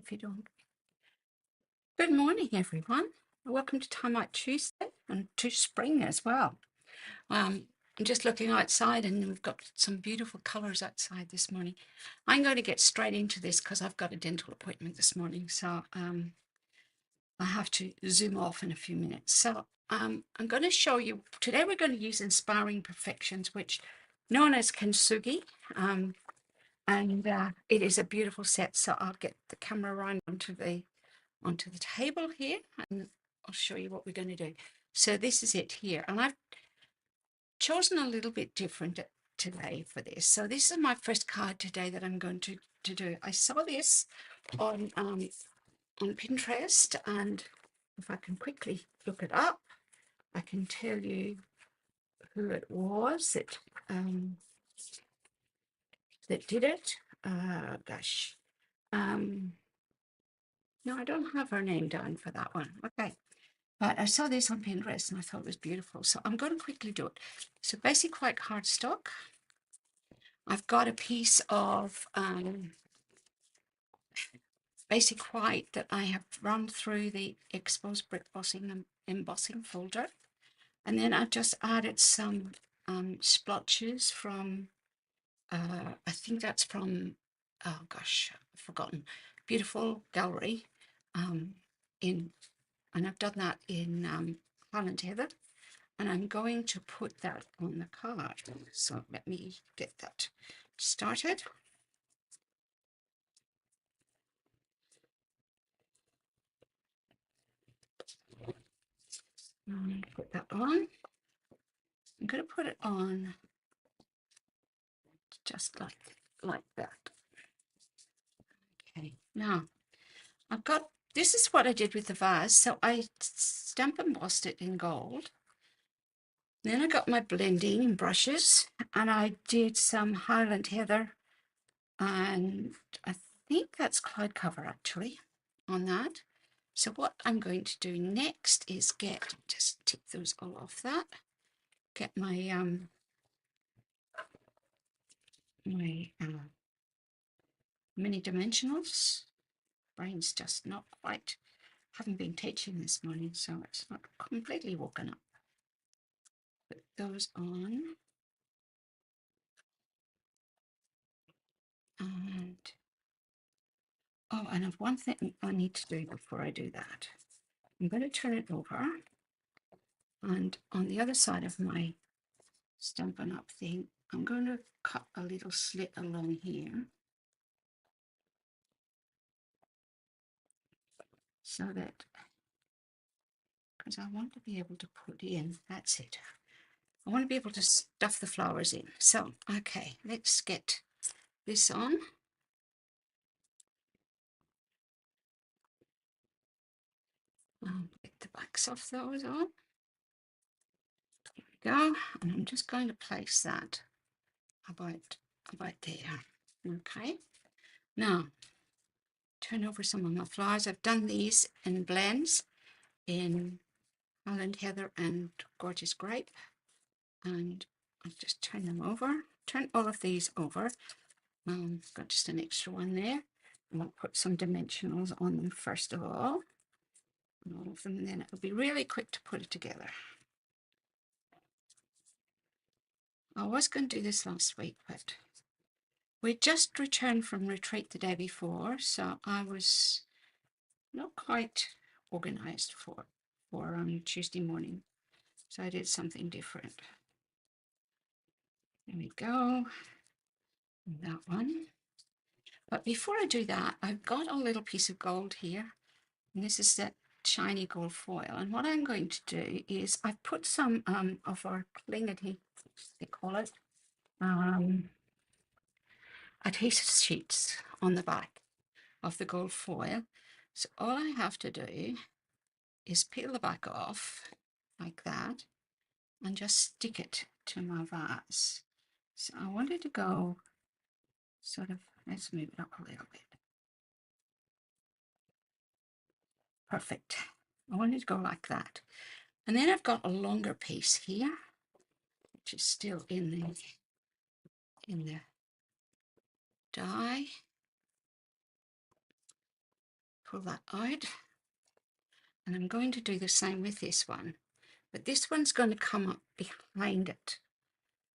if you don't. Good morning, everyone. Welcome to Timeout Tuesday and to spring as well. I'm just looking outside and we've got some beautiful colours outside this morning. I'm going to get straight into this because I've got a dental appointment this morning, so I have to zoom off in a few minutes. So I'm going to show you, today we're going to use Inspiring Imperfections, which known as Kintsugi. And it is a beautiful set, so I'll get the camera around onto the table here and I'll show you what we're going to do. So this is it here, and I've chosen a little bit different today for this. So this is my first card today that I'm going to do. I saw this on Pinterest, and if I can quickly look it up, I can tell you who it was that did it. Gosh. No, I don't have her name down for that one. Okay. But I saw this on Pinterest and I thought it was beautiful. So I'm going to quickly do it. So basic white cardstock. I've got a piece of basic white that I have run through the exposed brick embossing folder. And then I've just added some splotches from, I think that's from, oh gosh, I've forgotten, Beautiful Gallery and I've done that in Holland Heather. And I'm going to put that on the card. So let me get that started. Put that on. I'm going to put it on just like that. Okay, now I've got, this is what I did with the vase. So I stamp embossed it in gold. Then I got my blending brushes and I did some Highland Heather, and I think that's cloud cover actually on that. So what I'm going to do next is just take those all off that, get my mini dimensionals. Brain's just not quite, haven't been teaching this morning, so it's not completely woken up. Put those on. And, oh, and I've one thing I need to do before I do that. I'm going to turn it over, and on the other side of my Stampin' Up thing, I'm going to cut a little slit along here so that, because I want to be able to put in, that's it. I want to be able to stuff the flowers in. So, okay, let's get this on. Get the backs off those on. There we go. And I'm just going to place that about there. Okay. Now, turn over some of my flowers. I've done these in blends in Holland Heather and Gorgeous Grape. And I'll just turn them over. Turn all of these over. Got just an extra one there. And I'll put some dimensionals on them first of all. And all of them, and then it'll be really quick to put it together. I was going to do this last week, but we just returned from retreat the day before, so I was not quite organized for Tuesday morning. So I did something different. There we go. That one. But before I do that, I've got a little piece of gold here. And this is that shiny gold foil. And what I'm going to do is I've put some of our clingity, they call it, adhesive sheets on the back of the gold foil. So all I have to do is peel the back off like that and just stick it to my vase. So I wanted to go sort of, let's move it up a little bit. Perfect. I wanted to go like that. And then I've got a longer piece here, which is still in the die. pull that out. And I'm going to do the same with this one. But this one's going to come up behind it.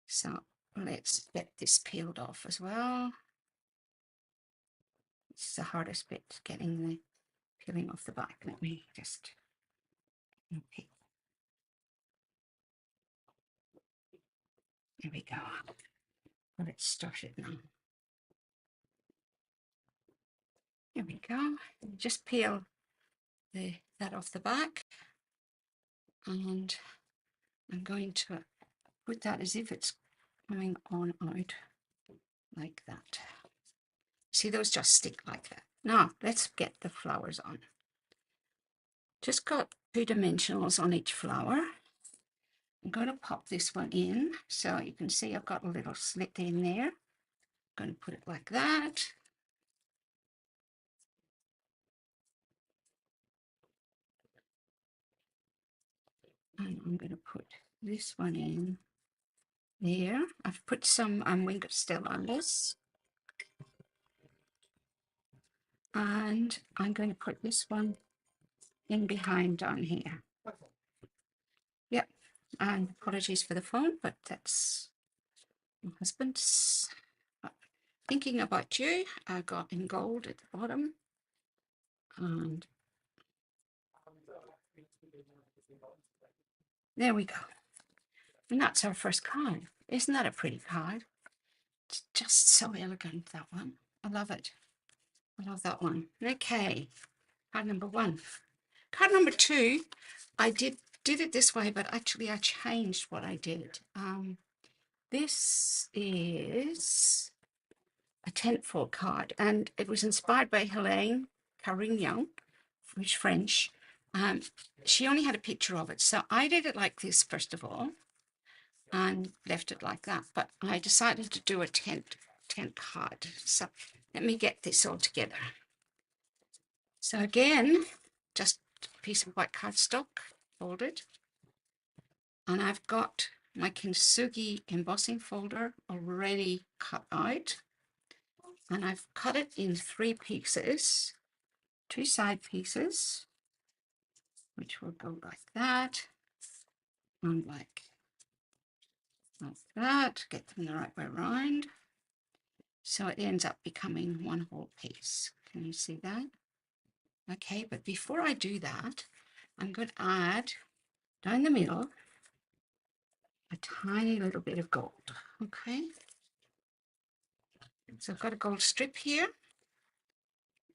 So let's get this peeled off as well. It's the hardest bit, getting the peeling off the back. Let me just, okay. There we go. Got it started now. There we go. Just peel that off the back. And I'm going to put that as if it's coming on out like that. See, those just stick like that. Now, let's get the flowers on. Just got 2 dimensionals on each flower. I'm going to pop this one in, so you can see I've got a little slit in there. I'm going to put it like that. And I'm going to put this one in there. I've put some winged still on this. And I'm going to put this one in behind down here. Yep. And apologies for the phone, but that's my husband's. Thinking about you. I got in gold at the bottom. And there we go. And that's our first card. Isn't that a pretty card? It's just so elegant, that one. I love it. I love that one. Okay, card number 1. Card number 2, I did it this way, but actually I changed what I did. This is a tentfold card, and it was inspired by Helene Carignan, which French. She only had a picture of it, so I did it like this first of all, and left it like that. But I decided to do a tent card. So let me get this all together. So again, just a piece of white cardstock folded, and I've got my kintsugi embossing folder already cut out, and I've cut it in 3 pieces, 2 side pieces, which will go like that, and like that, get them the right way around. So it ends up becoming one whole piece. Can you see that? Okay, but before I do that, I'm going to add down the middle a tiny little bit of gold. Okay, so I've got a gold strip here,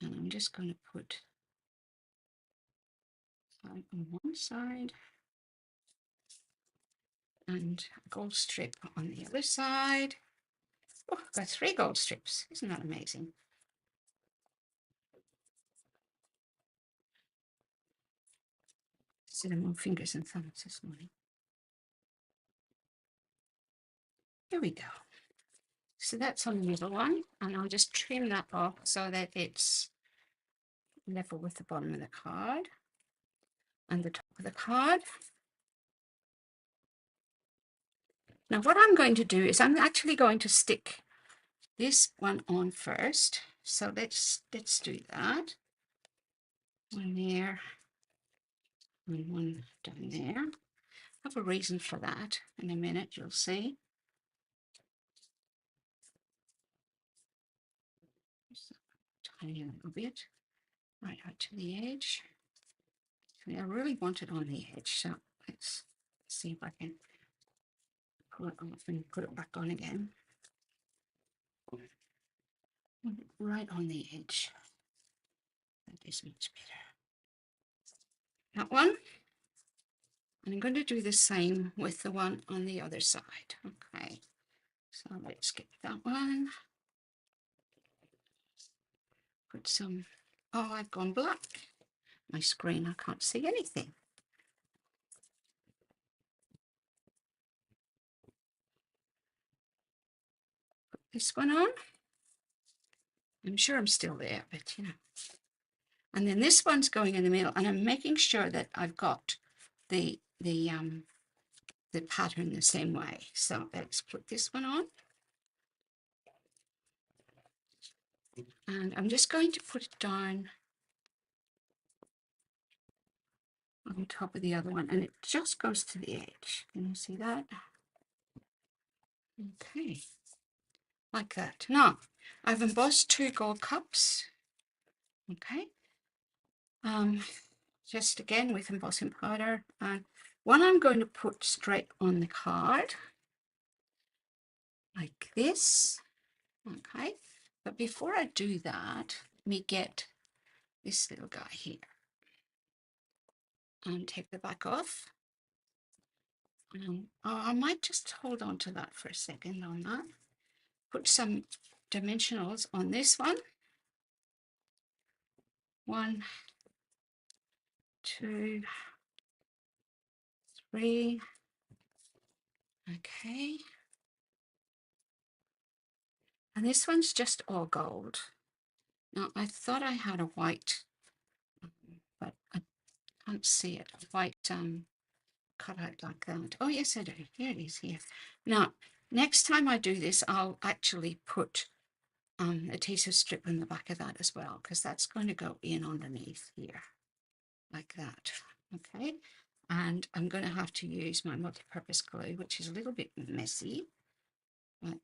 and I'm just going to put on one side and a gold strip on the other side. Oh, I've got 3 gold strips. Isn't that amazing? Cinnamon fingers and thumbs this morning. Here we go. So that's on the middle one, and I'll just trim that off so that it's level with the bottom of the card and the top of the card. Now what I'm going to do is I'm actually going to stick this one on first. So let's do that. One there and one down there. I have a reason for that. In a minute you'll see. Just a tiny little bit right out to the edge. I really want it on the edge, so let's see if I can pull it off and put it back on again. Right on the edge. That is much better. That one. And I'm going to do the same with the one on the other side. Okay, so let's get that one. Put some, oh, I've gone black. My screen, I can't see anything. Put this one on. I'm sure I'm still there, but you know. And then this one's going in the middle, and I'm making sure that I've got the pattern the same way. So let's put this one on. And I'm just going to put it down on top of the other one, and it just goes to the edge. Can you see that? Okay, like that. Now, I've embossed 2 gold cups. Okay. Just again with embossing powder, and one I'm going to put straight on the card, like this. Okay. But before I do that, let me get this little guy here and take the back off. I might just hold on to that for a second on that. Put some dimensionals on this one. 1, 2, 3. Okay. And this one's just all gold. Now, I thought I had a white, but I can't see it. A white cut out like that. Oh, yes, I do. Here it is here. Now, next time I do this, I'll actually put adhesive strip in the back of that as well, because that's going to go in underneath here, like that. Okay. And I'm going to have to use my multi-purpose glue, which is a little bit messy, but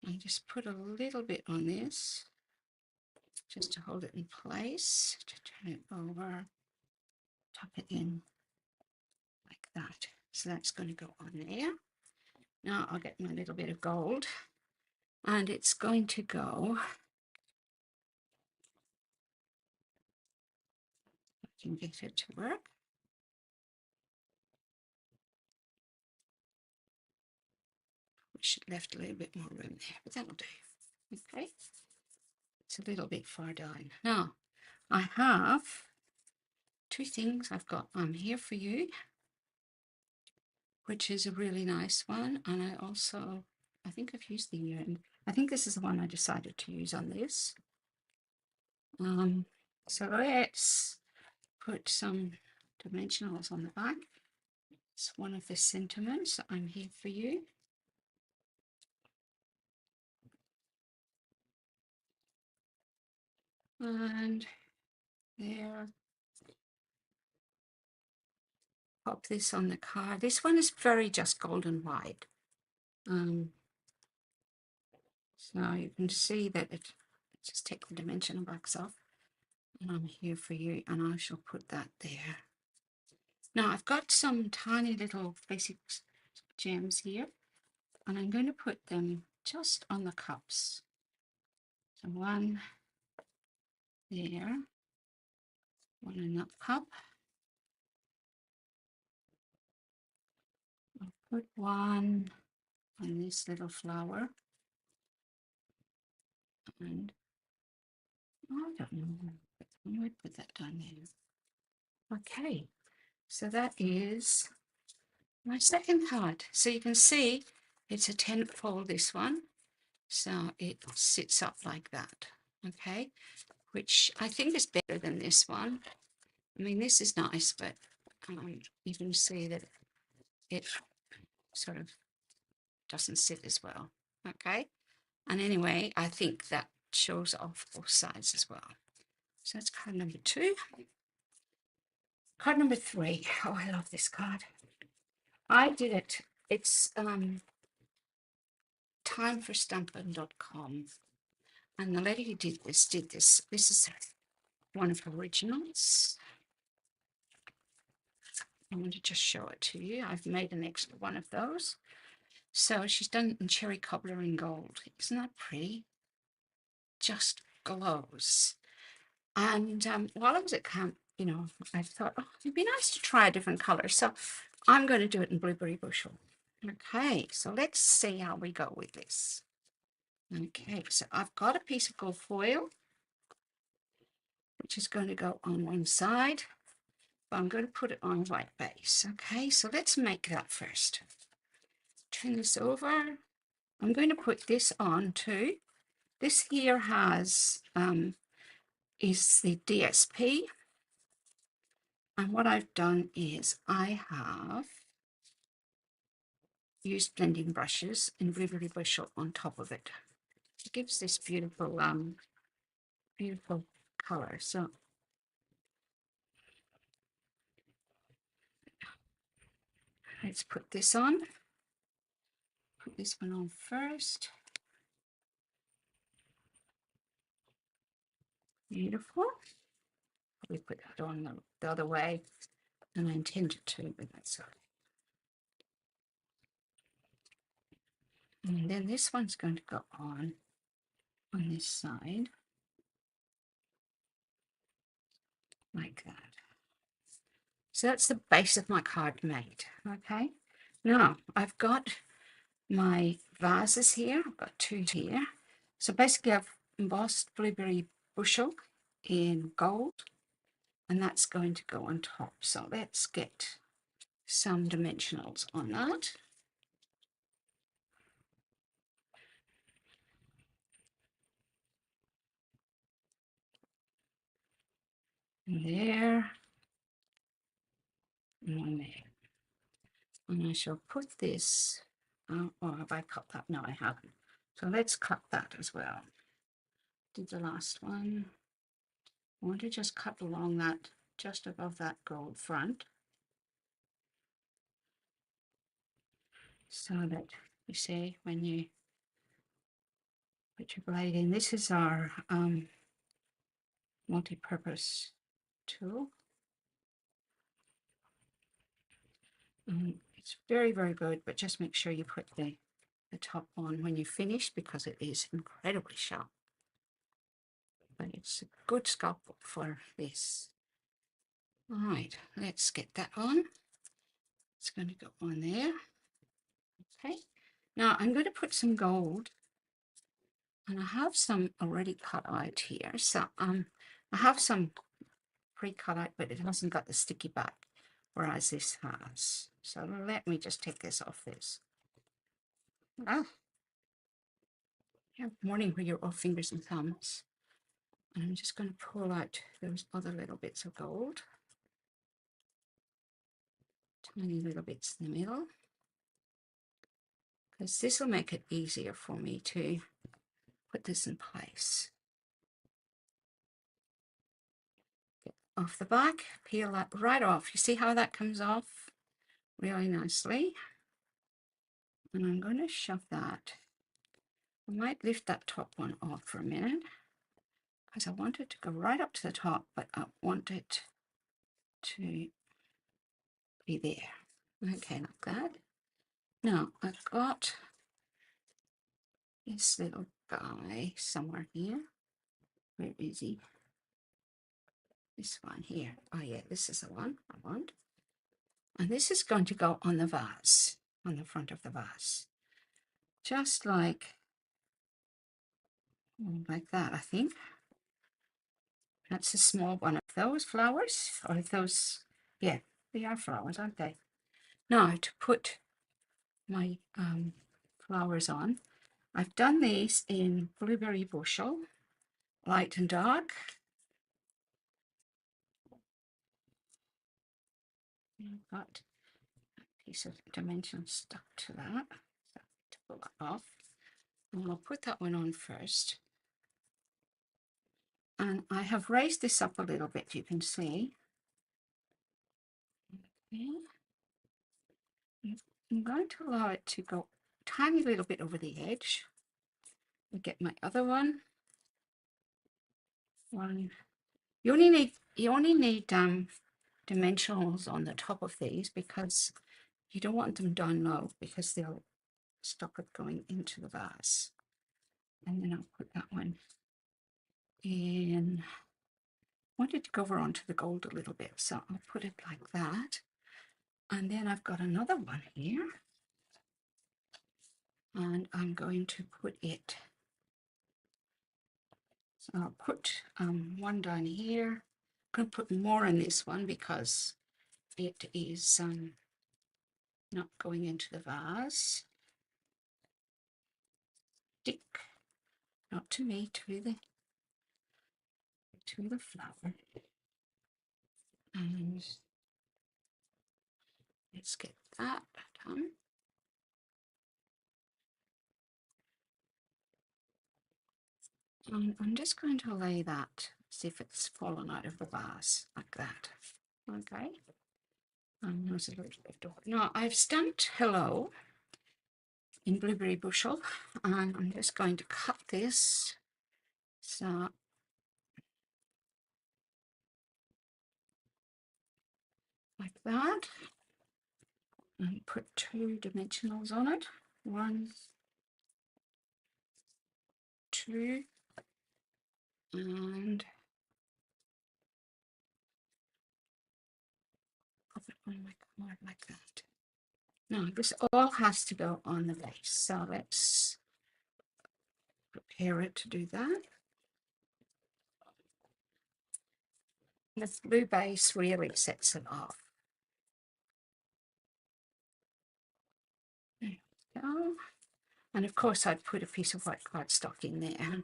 I just put a little bit on this just to hold it in place, to turn it over, tuck it in like that. So that's going to go on there. Now I'll get my little bit of gold, and it's going to go, I can get it to work. We should have left a little bit more room there, but that'll do. Okay, it's a little bit far down. Now I have 2 things. I've got Here For You, which is a really nice one, and I think I've used the earring. I think this is the one I decided to use on this. So let's put some dimensionals on the back. It's one of the sentiments. I'm here for you. And there. Pop this on the card. This one is very just golden white. So you can see that just take the dimensional box off. And I'm here for you, and I shall put that there. Now I've got some tiny little basic gems here, and I'm going to put them just on the cups. So one there, one in that cup. I'll put one on this little flower, and I don't know, I might put that down there. Okay, so that is my second card. So you can see it's a 10 fold, this one. So it sits up like that, okay, which I think is better than this one. I mean, this is nice, but you can see that it sort of doesn't sit as well, okay. And anyway, I think that shows off both sides as well. So that's card number 2. Card number 3. Oh, I love this card. I did it. It's timeforstampin.com. And the lady who did this. This is one of her originals. I want to just show it to you. I've made an extra one of those. So she's done it in cherry cobbler in gold. Isn't that pretty? Just glows. And while I was at camp, you know, I thought, oh, it'd be nice to try a different color. So I'm going to do it in blueberry bushel. Okay, so let's see how we go with this. Okay, so I've got a piece of gold foil, which is going to go on one side, but I'm going to put it on a white base. Okay, so let's make that first. Turn this over. I'm going to put this on too. This here has is the DSP, and what I've done is I have used blending brushes in blueberry bushel on top of it. It gives this beautiful beautiful color. So let's put this on. Put this one on first. Beautiful. We put that on the other way, and I intended to, but that's okay. And then this one's going to go on this side, like that. So that's the base of my card made, okay? Now, I've got my vases here. I've got two here. So basically, I've embossed Blueberry Bushel in gold, and that's going to go on top. So let's get some dimensionals on that. And there, and one there. And I shall put this, or have I cut that? No, I haven't. So let's cut that as well. Did the last one. I want to just cut along that, just above that gold front, so that you see when you put your blade in. This is our multi-purpose tool. It's very, very good, but just make sure you put the top on when you finish, because it is incredibly sharp. But it's a good scalpel for this. All right, let's get that on. It's going to go on there. Okay, now I'm going to put some gold, and I have some already cut out here. So I have some pre-cut out, but it hasn't got the sticky back, whereas this has. So let me just take this off this. Oh, yeah, morning where you're all fingers and thumbs. And I'm just going to pull out those other little bits of gold. Tiny little bits in the middle. Because this will make it easier for me to put this in place. Get off the back, peel that right off. You see how that comes off really nicely? And I'm going to shove that. I might lift that top one off for a minute, because I want it to go right up to the top, but I want it to be there. Okay, like that. Now, I've got this little guy somewhere here. Where is he? This one here. Oh yeah, this is the one I want. And this is going to go on the vase, on the front of the vase. Just like that, I think. That's a small one of those flowers, or those, yeah, they are flowers, aren't they? Now, to put my flowers on, I've done these in Blueberry Bushel, light and dark. I've got a piece of dimension stuck to that, so to pull that off. And I'll put that one on first. And I have raised this up a little bit, you can see. Okay. I'm going to allow it to go a tiny little bit over the edge. I'll get my other one. You only need dimensionals on the top of these, because you don't want them down low, because they'll stop it going into the vase. And then I'll put that one in. I wanted to go over onto the gold a little bit, so I'll put it like that. And then I've got another one here, and I'm going to put it. So I'll put one down here. I'm going to put more in this one because it is not going into the vase. Stick, not to me, to the flower. And let's get that done. And I'm just going to lay that See if it's fallen out of the vase like that. Okay. And there's a little left over. Now I've stamped hello in blueberry bushel, and I'm just going to cut this. So like that, and put 2 dimensionals on it. 1, 2, and pop it on my card like that. Now this all has to go on the base, so let's prepare it to do that. This blue base really sets it off. There we go. And of course I'd put a piece of white cardstock in there,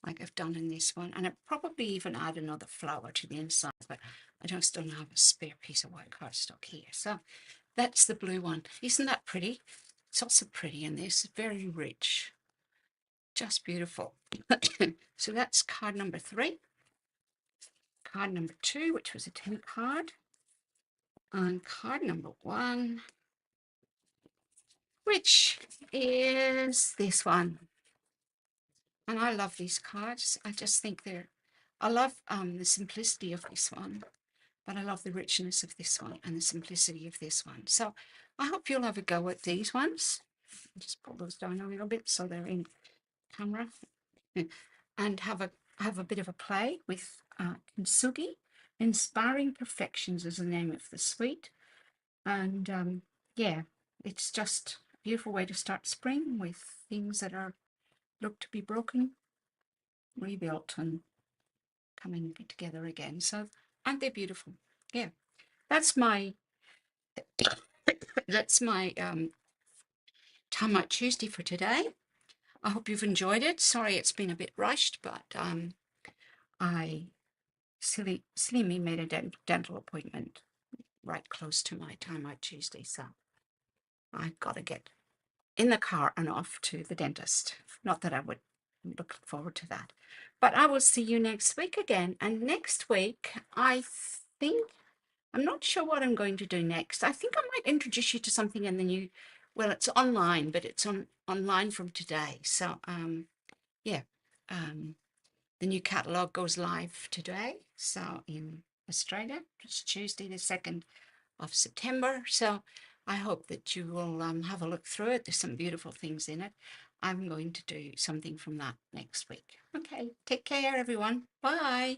like I've done in this one, and I'd probably even add another flower to the inside, but I just don't have a spare piece of white cardstock here. So that's the blue one. Isn't that pretty? It's also pretty in this, very rich, just beautiful. So that's card number 3. Card number 2, which was a 10 card, and card number 1, which is this one. And I love these cards. I just think I love the simplicity of this one, but I love the richness of this one and the simplicity of this one. So I hope you'll have a go at these ones. I'll just pull those down a little bit so they're in camera, and have a bit of a play with Kintsugi. Inspiring Imperfections is the name of the suite, and yeah, it's just a beautiful way to start spring with things that are look to be broken, rebuilt, and coming together again. So aren't they beautiful? Yeah, that's my Timeout Tuesday for today. I hope you've enjoyed it. Sorry it's been a bit rushed, but I silly me made a dental appointment right close to my Timeout Tuesday, so I've got to get in the car and off to the dentist. Not that I would look forward to that, but I will see you next week again. And next week, I'm not sure what I'm going to do next. I think I might introduce you to something in the new, well, it's online, but it's online from today. So yeah, the new catalogue goes live today. So in Australia, it's Tuesday the 2nd of September. So I hope that you will have a look through it. There's some beautiful things in it. I'm going to do something from that next week. Okay, take care, everyone. Bye.